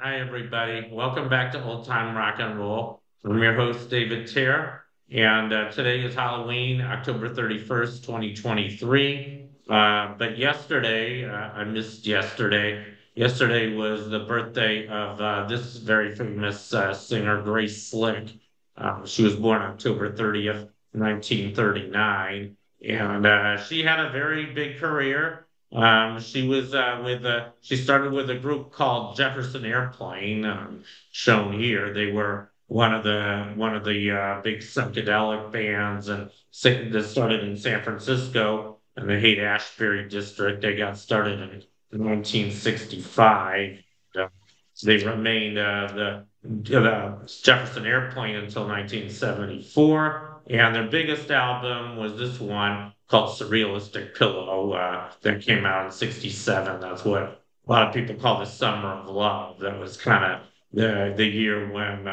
Hi, everybody. Welcome back to Old Time Rock and Roll. I'm your host, David Tier, and today is Halloween, October 31st, 2023. But yesterday, I missed yesterday. Yesterday was the birthday of this very famous singer, Grace Slick. She was born October 30th, 1939, and she had a very big career. She was she started with a group called Jefferson Airplane, shown here. They were one of the big psychedelic bands, and that started in San Francisco in the Haight-Ashbury district. They got started in 1965. Uh, they remained the Jefferson Airplane until 1974, and their biggest album was this one called Surrealistic Pillow that came out in '67. That's what a lot of people call the Summer of Love. That was kind of the year when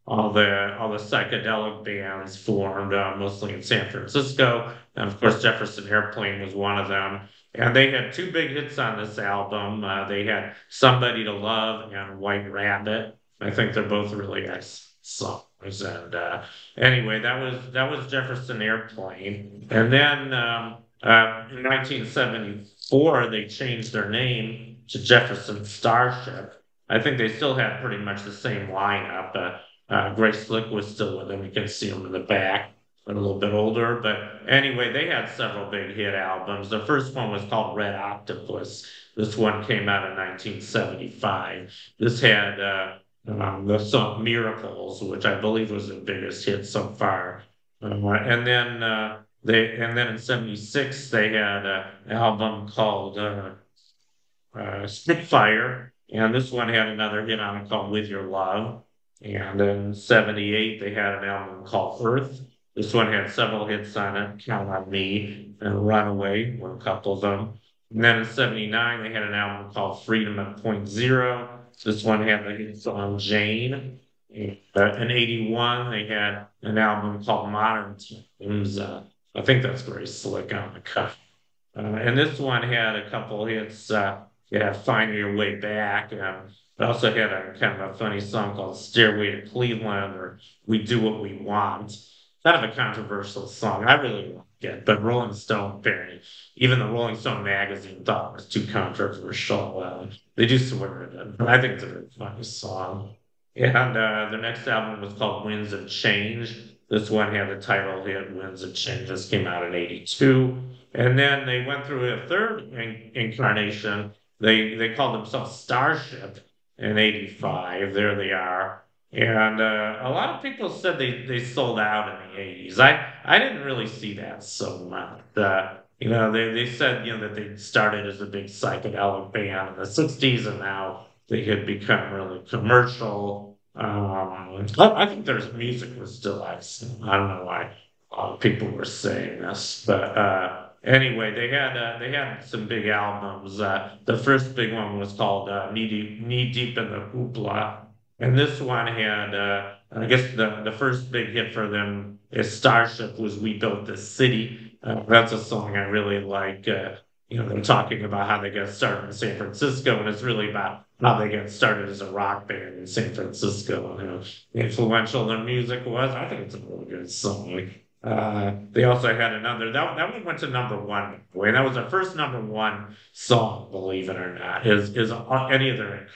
all the psychedelic bands formed, mostly in San Francisco, and of course Jefferson Airplane was one of them. And they had two big hits on this album. They had Somebody to Love and White Rabbit. I think they're both really nice songs. And anyway, that was Jefferson Airplane. And then in 1974, they changed their name to Jefferson Starship. I think they still had pretty much the same lineup. Grace Slick was still with them. You can see them in the back, a little bit older. But anyway, they had several big hit albums. The first one was called Red Octopus. This one came out in 1975. This had the song Miracles, which I believe was the biggest hit so far. And then in '76 they had an album called Spitfire, and this one had another hit on it called With Your Love. And in '78 they had an album called Earth. This one had several hits on it, Count on Me and Runaway were a couple of them. And then in '79 they had an album called Freedom at Point Zero. This one had the hit song Jane. In '81 they had an album called Modern Times. I think that's very slick on the cover. And this one had a couple hits. Yeah, Find Your Way Back. It also had a kind of a funny song called Stairway to Cleveland or We Do What We Want. Kind of a controversial song. I really like it, but Rolling Stone, apparently, even the Rolling Stone magazine thought it was too controversial. They do swear at it, but I think it's a very funny song. And the next album was called Winds of Change. This one had the title hit Winds of Change. This came out in '82. And then they went through a third incarnation. They called themselves Starship in '85. There they are. And a lot of people said they sold out in the '80s. I didn't really see that so much. They said that they started as a big psychedelic band in the '60s, and now they had become really commercial. I think their music was still excellent. I don't know why a lot of people were saying this, but anyway, they had some big albums. The first big one was called Knee Deep in the Hoopla, and this one had I guess the first big hit for them is Starship was We Built This City. That's a song I really like. They're talking about how they got started in San Francisco, and it's really about how they got started as a rock band in San Francisco. Influential their music was. I think it's a really good song. They also had another that one went to number one. By the way, that was their first number one song, believe it or not. Is any of their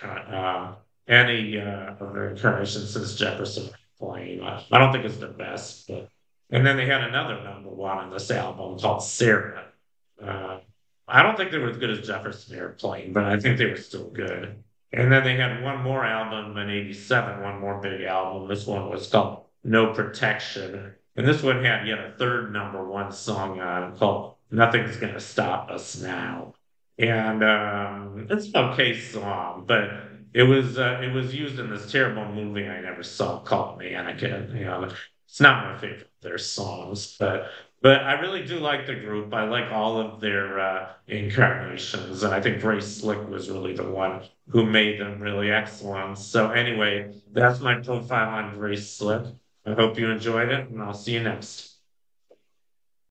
of their incarnations since Jefferson playing? I don't think it's the best, but and then they had another number one on this album called Sarah. Uh, I don't think they were as good as Jefferson Airplane, but I think they were still good. And then they had one more album in '87, one more big album. This one was called No Protection. And this one had yet a third number one song on it called Nothing's Gonna Stop Us Now. And it's an okay song, but it was used in this terrible movie I never saw called Mannequin. It's not my favorite of their songs, but I really do like the group. I like all of their incarnations, and I think Grace Slick was really the one who made them really excellent. So anyway, that's my profile on Grace Slick. I hope you enjoyed it, and I'll see you next.